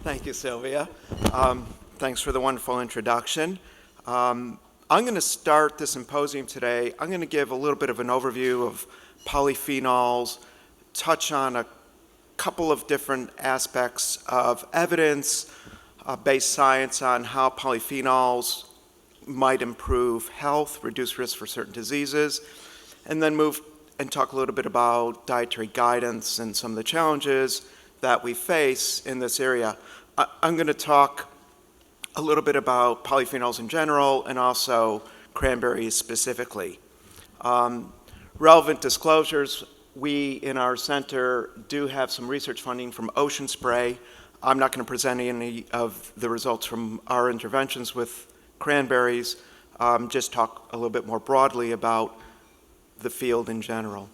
Thank you, Sylvia. Thanks for the wonderful introduction. I'm going to start the symposium today. I'm going to give a little bit of an overview of polyphenols, touch on a couple of different aspects of evidence-based science on how polyphenols might improve health, reduce risk for certain diseases, and then move and talk a little bit about dietary guidance and some of the challenges that we face in this area. I'm going to talk a little bit about polyphenols in general and also cranberries specifically. Relevant disclosures, we in our center do have some research funding from Ocean Spray. I'm not going to present any of the results from our interventions with cranberries, just talk a little bit more broadly about the field in general.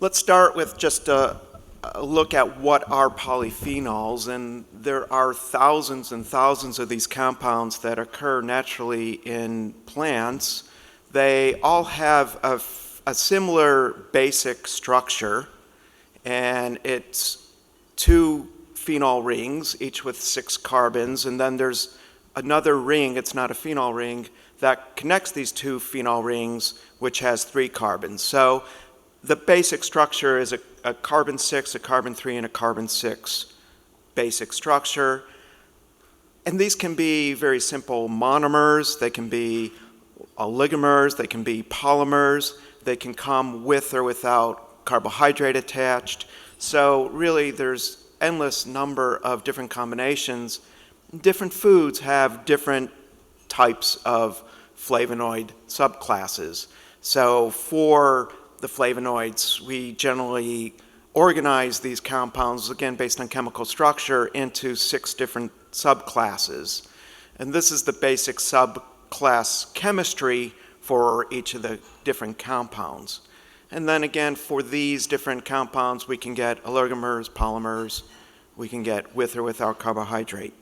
Let's start with just a look at what are polyphenols, and there are thousands and thousands of these compounds that occur naturally in plants. They all have a similar basic structure, and it's 2 phenol rings, each with 6 carbons, and then there's another ring, it's not a phenol ring, that connects these 2 phenol rings, which has 3 carbons. So the basic structure is a carbon 6, a carbon 3, and a carbon 6 basic structure. And these can be very simple monomers, they can be oligomers, they can be polymers, they can come with or without carbohydrate attached. So really there's endless number of different combinations. Different foods have different types of flavonoid subclasses. So for the flavonoids, we generally organize these compounds, again based on chemical structure, into 6 different subclasses. And this is the basic subclass chemistry for each of the different compounds. And then again, for these different compounds, we can get oligomers, polymers, we can get with or without carbohydrate.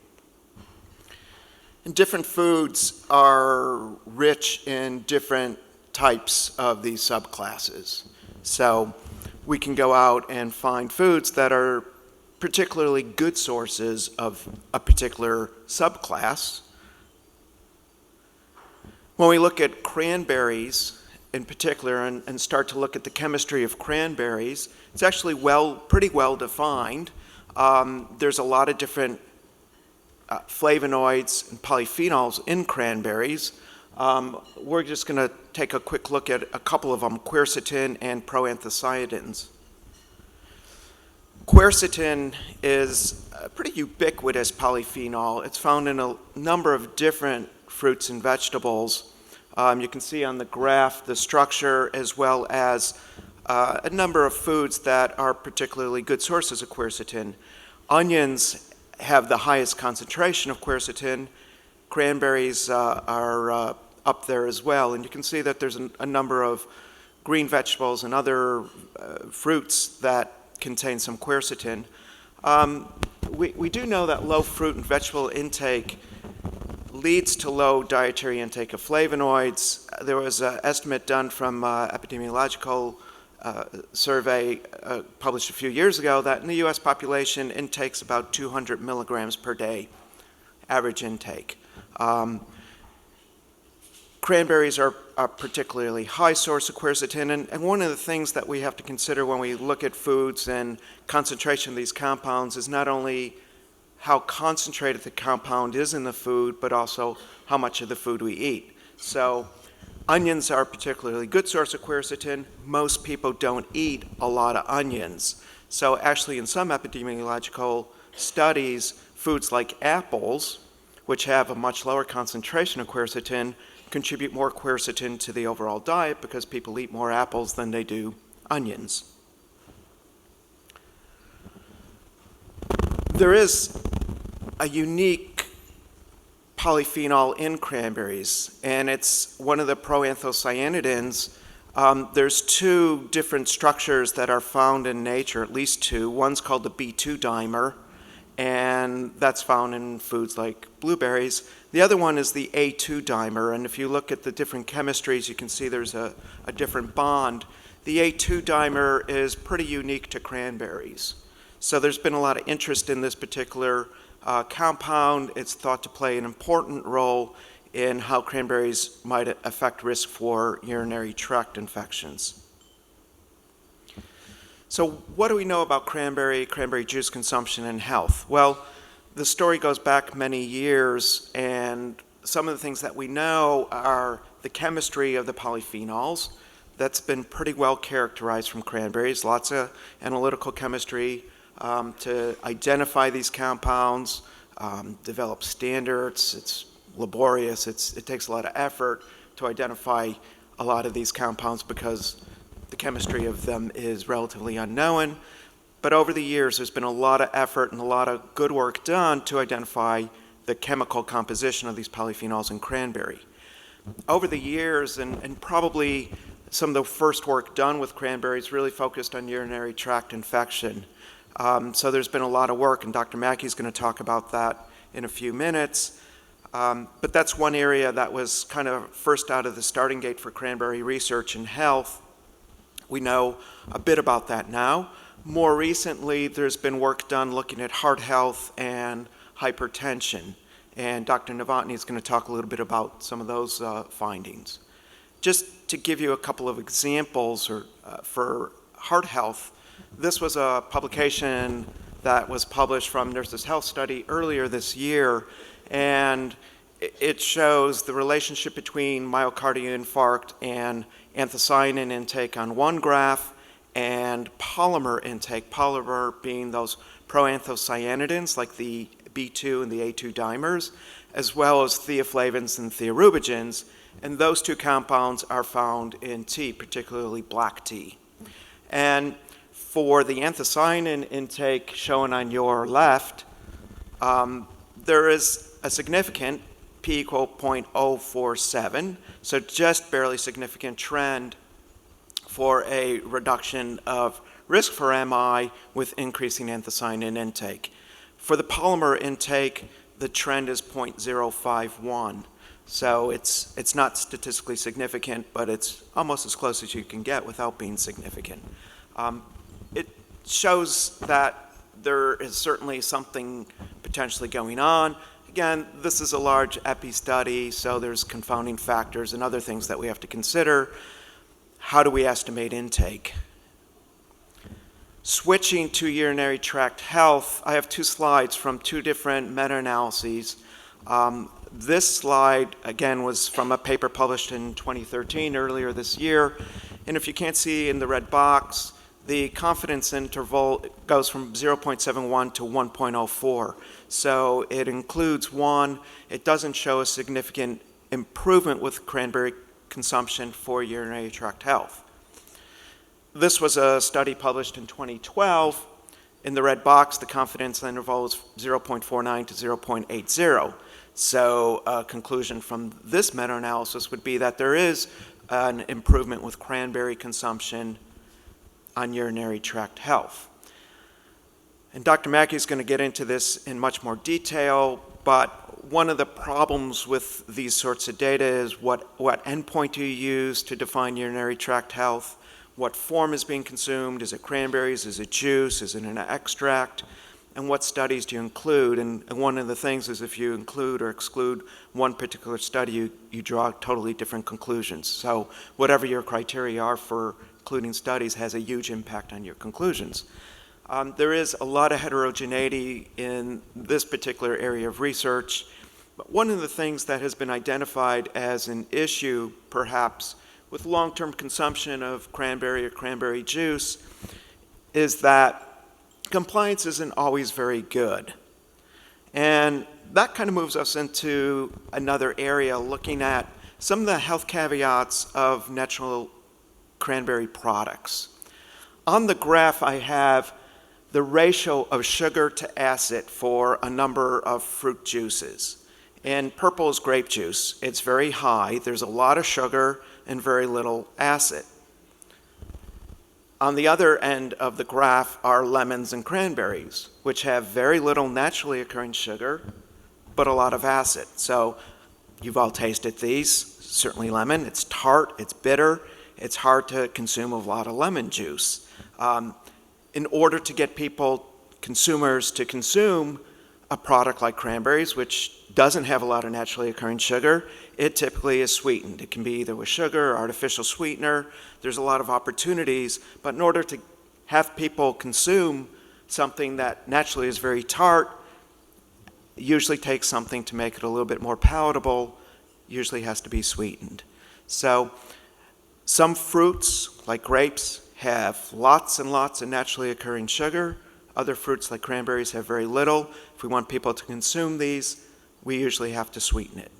And different foods are rich in different types of these subclasses. So we can go out and find foods that are particularly good sources of a particular subclass. When we look at cranberries in particular and start to look at the chemistry of cranberries, it's actually pretty well defined. There's a lot of different flavonoids and polyphenols in cranberries. We're just going to take a quick look at a couple of them, quercetin and proanthocyanidins. Quercetin is a pretty ubiquitous polyphenol. It's found in a number of different fruits and vegetables. You can see on the graph the structure as well as a number of foods that are particularly good sources of quercetin. Onions have the highest concentration of quercetin. Cranberries are up there as well, and you can see that there's a number of green vegetables and other fruits that contain some quercetin. We do know that low fruit and vegetable intake leads to low dietary intake of flavonoids. There was an estimate done from epidemiological survey published a few years ago that in the US population intakes about 200 milligrams per day, average intake. Cranberries are a particularly high source of quercetin, and one of the things that we have to consider when we look at foods and concentration of these compounds is not only how concentrated the compound is in the food, but also how much of the food we eat. So onions are a particularly good source of quercetin. Most people don't eat a lot of onions. So actually in some epidemiological studies, foods like apples, which have a much lower concentration of quercetin, contribute more quercetin to the overall diet because people eat more apples than they do onions. There is a unique polyphenol in cranberries, and it's one of the proanthocyanidins. There's 2 different structures that are found in nature, at least 2. One's called the B2 dimer, and that's found in foods like blueberries. The other one is the A2 dimer, and if you look at the different chemistries, you can see there's a different bond. The A2 dimer is pretty unique to cranberries. So there's been a lot of interest in this particular compound. It's thought to play an important role in how cranberries might affect risk for urinary tract infections. So what do we know about cranberry juice consumption and health? Well, the story goes back many years, and some of the things that we know are the chemistry of the polyphenols. That's been pretty well characterized from cranberries, lots of analytical chemistry to identify these compounds, develop standards. It's laborious, it takes a lot of effort to identify a lot of these compounds because the chemistry of them is relatively unknown. But over the years, there's been a lot of effort and a lot of good work done to identify the chemical composition of these polyphenols in cranberry. Over the years, and probably some of the first work done with cranberries really focused on urinary tract infection. So there's been a lot of work, and Dr. Mackey's going to talk about that in a few minutes. But that's one area that was kind of first out of the starting gate for cranberry research in health. We know a bit about that now. More recently, there's been work done looking at heart health and hypertension, and Dr. Novotny is going to talk a little bit about some of those findings. Just to give you a couple of examples for heart health, this was a publication that was published from Nurses' Health Study earlier this year, and it shows the relationship between myocardial infarct and anthocyanin intake on one graph and polymer intake, polymer being those proanthocyanidins like the B2 and the A2 dimers, as well as theaflavins and thiorubigens, and those two compounds are found in tea, particularly black tea. And for the anthocyanin intake shown on your left, there is a significant P equal 0.047, so just barely significant trend for a reduction of risk for MI with increasing anthocyanin intake. For the polymer intake, the trend is 0.051. So it's not statistically significant, but it's almost as close as you can get without being significant. It shows that there is certainly something potentially going on. Again, this is a large epi study, so there's confounding factors and other things that we have to consider. How do we estimate intake? Switching to urinary tract health, I have two slides from two different meta-analyses. This slide, again, was from a paper published in 2013, earlier this year. And if you can't see in the red box, the confidence interval goes from 0.71 to 1.04. So it includes 1. It doesn't show a significant improvement with cranberry consumption for urinary tract health. This was a study published in 2012. In the red box, the confidence interval is 0.49 to 0.80. So a conclusion from this meta-analysis would be that there is an improvement with cranberry consumption on urinary tract health. And Dr. Mackey is going to get into this in much more detail, but one of the problems with these sorts of data is what endpoint do you use to define urinary tract health? What form is being consumed? Is it cranberries? Is it juice? Is it an extract? And what studies do you include? And one of the things is if you include or exclude one particular study, you draw totally different conclusions. So whatever your criteria are for including studies has a huge impact on your conclusions. There is a lot of heterogeneity in this particular area of research, but one of the things that has been identified as an issue, perhaps, with long-term consumption of cranberry or cranberry juice is that compliance isn't always very good. And that kind of moves us into another area, looking at some of the health caveats of natural cranberry products. On the graph, I have the ratio of sugar to acid for a number of fruit juices. And purple is grape juice. It's very high. There's a lot of sugar and very little acid. On the other end of the graph are lemons and cranberries, which have very little naturally occurring sugar, but a lot of acid. So you've all tasted these, certainly lemon. It's tart, it's bitter, it's hard to consume a lot of lemon juice. In order to get people consumers to consume a product like cranberries, which doesn't have a lot of naturally occurring sugar, it typically is sweetened. It can be either with sugar or artificial sweetener. There's a lot of opportunities, but in order to have people consume something that naturally is very tart, it usually takes something to make it a little bit more palatable, usually has to be sweetened. So some fruits, like grapes, have lots and lots of naturally occurring sugar. Other fruits, like cranberries, have very little. If we want people to consume these, we usually have to sweeten it.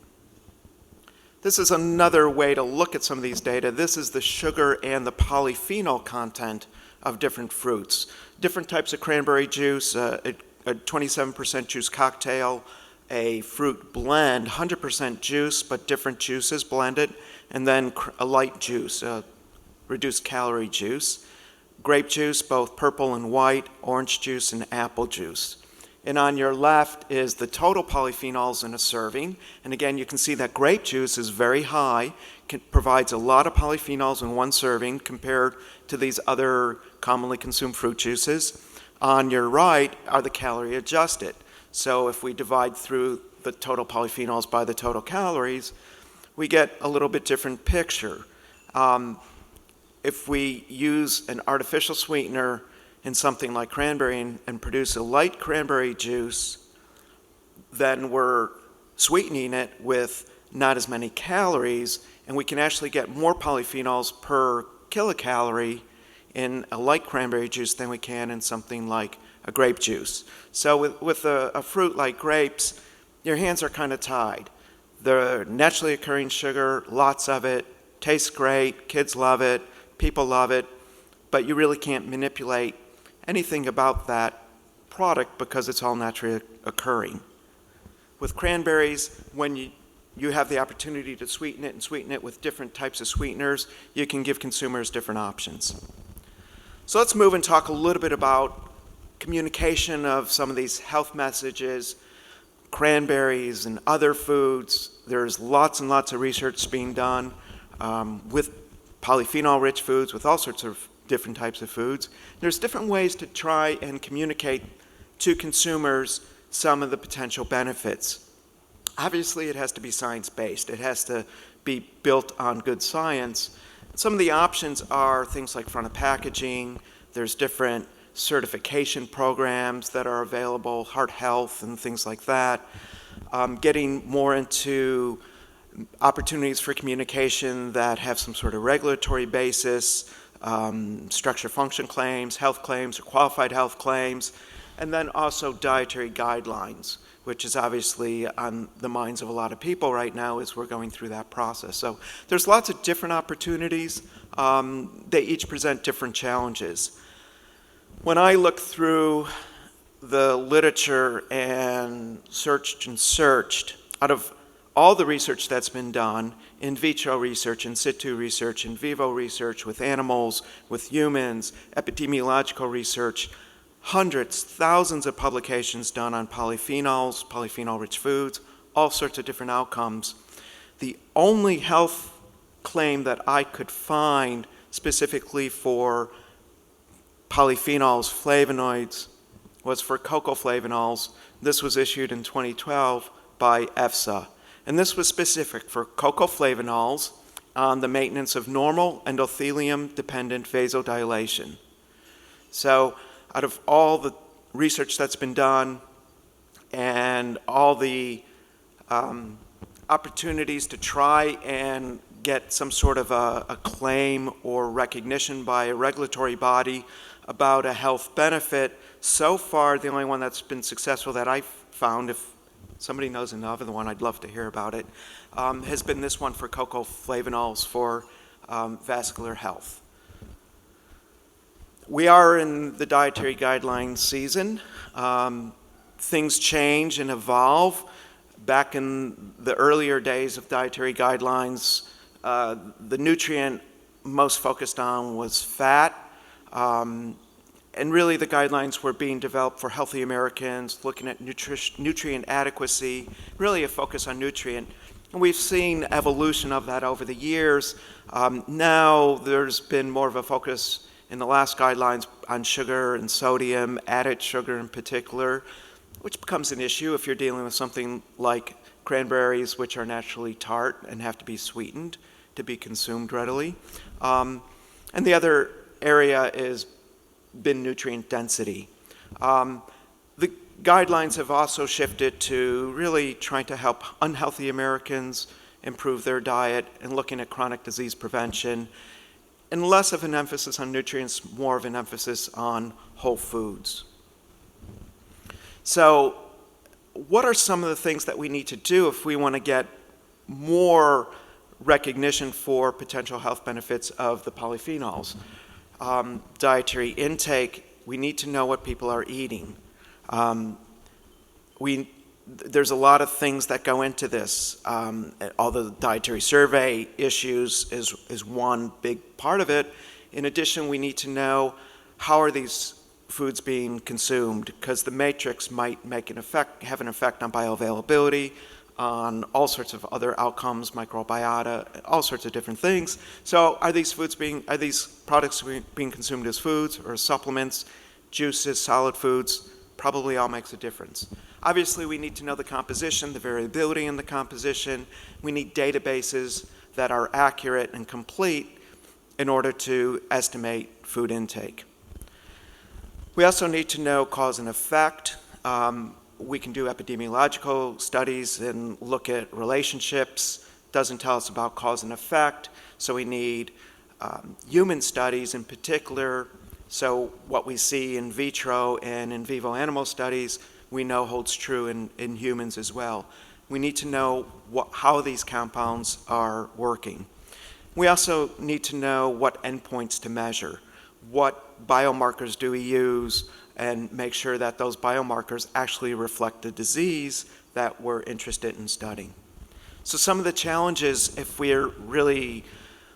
This is another way to look at some of these data. This is the sugar and the polyphenol content of different fruits. Different types of cranberry juice, a 27% juice cocktail, a fruit blend, 100% juice, but different juices blended, and then a light juice, a reduced calorie juice. Grape juice, both purple and white, orange juice, and apple juice. And on your left is the total polyphenols in a serving. And again, you can see that grape juice is very high, provides a lot of polyphenols in one serving compared to these other commonly consumed fruit juices. On your right are the calorie adjusted. So if we divide through the total polyphenols by the total calories, we get a little bit different picture. If we use an artificial sweetener in something like cranberry and produce a light cranberry juice, then we're sweetening it with not as many calories, and we can actually get more polyphenols per kilocalorie in a light cranberry juice than we can in something like a grape juice. So with a fruit like grapes, your hands are kind of tied. The naturally occurring sugar, lots of it, tastes great, kids love it, people love it, but you really can't manipulate anything about that product because it's all naturally occurring. With cranberries, when you have the opportunity to sweeten it and sweeten it with different types of sweeteners, you can give consumers different options. So let's move and talk a little bit about communication of some of these health messages, cranberries and other foods. There's lots and lots of research being done with polyphenol-rich foods, with all sorts of different types of foods. There's different ways to try and communicate to consumers some of the potential benefits. Obviously, it has to be science-based. It has to be built on good science. Some of the options are things like front of packaging. There's different certification programs that are available, heart health and things like that. Getting more into opportunities for communication that have some sort of regulatory basis, structure function claims, health claims, or qualified health claims, and then also dietary guidelines, which is obviously on the minds of a lot of people right now as we're going through that process. So there's lots of different opportunities. They each present different challenges. When I look through the literature and searched, out of all the research that's been done, in vitro research, in situ research, in vivo research with animals, with humans, epidemiological research, hundreds, thousands of publications done on polyphenols, polyphenol-rich foods, all sorts of different outcomes. The only health claim that I could find specifically for polyphenols, flavonoids, was for cocoa flavonols. This was issued in 2012 by EFSA. And this was specific for cocoa flavonols on the maintenance of normal endothelium-dependent vasodilation. So out of all the research that's been done and all the opportunities to try and get some sort of a claim or recognition by a regulatory body about a health benefit, so far the only one that's been successful that I've found, if somebody knows another one, I'd love to hear about it, has been this one for cocoa flavonols for vascular health. We are in the dietary guidelines season. Things change and evolve. Back in the earlier days of dietary guidelines, the nutrient most focused on was fat. And really the guidelines were being developed for healthy Americans, looking at nutrient adequacy, really a focus on nutrient. And we've seen evolution of that over the years. Now there's been more of a focus in the last guidelines on sugar and sodium, added sugar in particular, which becomes an issue if you're dealing with something like cranberries, which are naturally tart and have to be sweetened to be consumed readily. And the other area is bin nutrient density. The guidelines have also shifted to really trying to help unhealthy Americans improve their diet and looking at chronic disease prevention, and less of an emphasis on nutrients, more of an emphasis on whole foods. So what are some of the things that we need to do if we want to get more recognition for potential health benefits of the polyphenols? Dietary intake, we need to know what people are eating. There's a lot of things that go into this. All the dietary survey issues is one big part of it. In addition, we need to know how are these foods being consumed, because the matrix might have an effect on bioavailability, on all sorts of other outcomes, microbiota, all sorts of different things. So are these products being consumed as foods or as supplements, juices, solid foods? Probably all makes a difference. Obviously, we need to know the composition, the variability in the composition. We need databases that are accurate and complete in order to estimate food intake. We also need to know cause and effect. We can do epidemiological studies and look at relationships. Doesn't tell us about cause and effect, so we need human studies in particular. So what we see in vitro and in vivo animal studies, we know holds true in humans as well. We need to know how these compounds are working. We also need to know what endpoints to measure. What biomarkers do we use, and make sure that those biomarkers actually reflect the disease that we're interested in studying. So some of the challenges, if we're really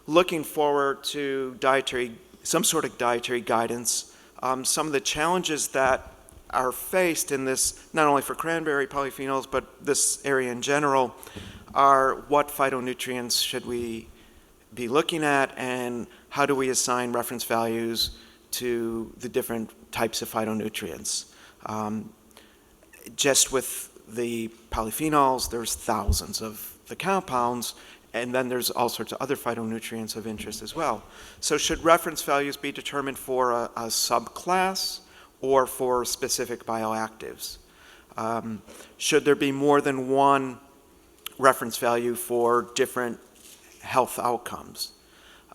looking forward to some sort of dietary guidance, some of the challenges that are faced in this, not only for cranberry polyphenols, but this area in general, are what phytonutrients should we be looking at, and how do we assign reference values to the different types of phytonutrients. Just with the polyphenols, there's thousands of the compounds, and then there's all sorts of other phytonutrients of interest as well. So should reference values be determined for a subclass or for specific bioactives? Should there be more than one reference value for different health outcomes?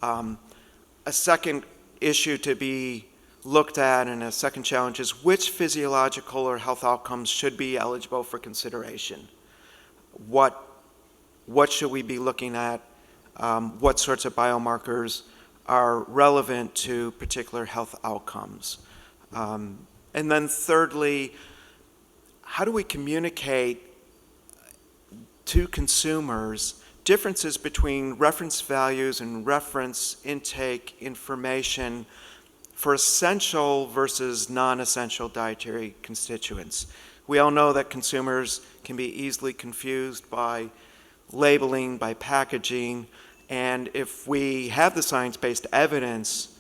A second issue to be looked at, and a second challenge, is which physiological or health outcomes should be eligible for consideration. What should we be looking at? What sorts of biomarkers are relevant to particular health outcomes? And then thirdly, how do we communicate to consumers differences between reference values and reference intake information for essential versus non-essential dietary constituents? We all know that consumers can be easily confused by labeling, by packaging, and if we have the science-based evidence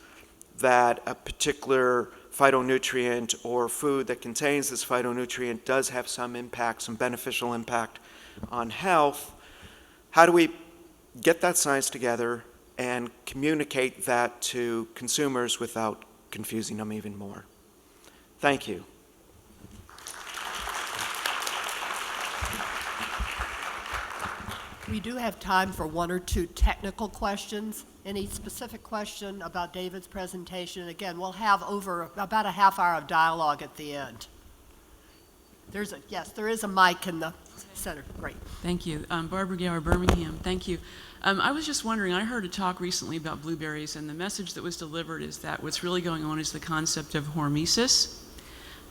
that a particular phytonutrient or food that contains this phytonutrient does have some impact, some beneficial impact on health, how do we get that science together and communicate that to consumers without confusing them even more? Thank you. We do have time for one or two technical questions. Any specific question about David's presentation? Again, we'll have over about a half hour of dialogue at the end. Yes, there is a mic in the center. Great. Thank you. Barbara Gower, Birmingham. Thank you. I was just wondering, I heard a talk recently about blueberries, and the message that was delivered is that what's really going on is the concept of hormesis,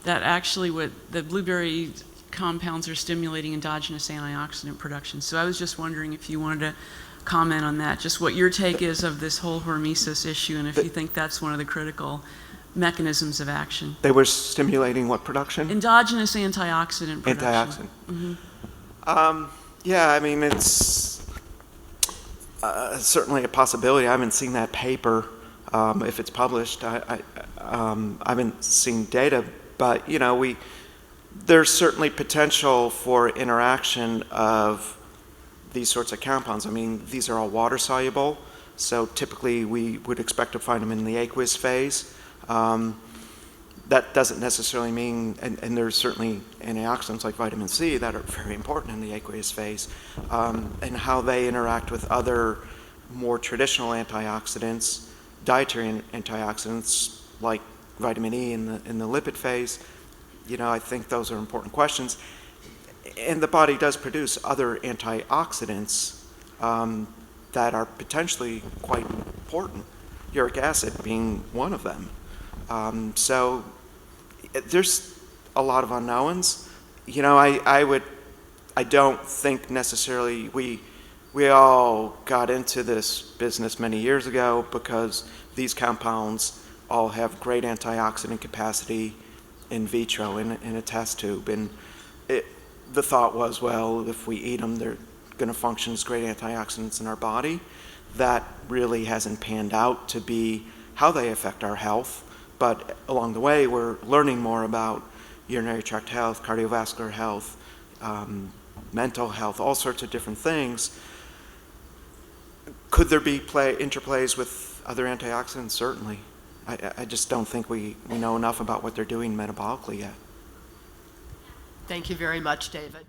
that actually what the blueberry compounds are stimulating endogenous antioxidant production. So I was just wondering if you wanted to comment on that, just what your take is of this whole hormesis issue, and if you think that's one of the critical mechanisms of action. They were stimulating what production? Endogenous antioxidant production. Antioxidant. Mm-hmm. Yeah, I mean, it's certainly a possibility. I haven't seen that paper if it's published. I haven't seen data, but there's certainly potential for interaction of these sorts of compounds. I mean, these are all water soluble, so typically we would expect to find them in the aqueous phase. That doesn't necessarily mean, and there's certainly antioxidants like vitamin C that are very important in the aqueous phase, and how they interact with other more traditional antioxidants, dietary antioxidants like vitamin E in the lipid phase. I think those are important questions. And the body does produce other antioxidants that are potentially quite important, uric acid being one of them. So there's a lot of unknowns. I don't think necessarily we all got into this business many years ago because these compounds all have great antioxidant capacity in vitro in a test tube. And the thought was, well, if we eat them, they're going to function as great antioxidants in our body. That really hasn't panned out to be how they affect our health. But along the way, we're learning more about urinary tract health, cardiovascular health, mental health, all sorts of different things. Could there be interplays with other antioxidants? Certainly. I just don't think we know enough about what they're doing metabolically yet. Thank you very much, David.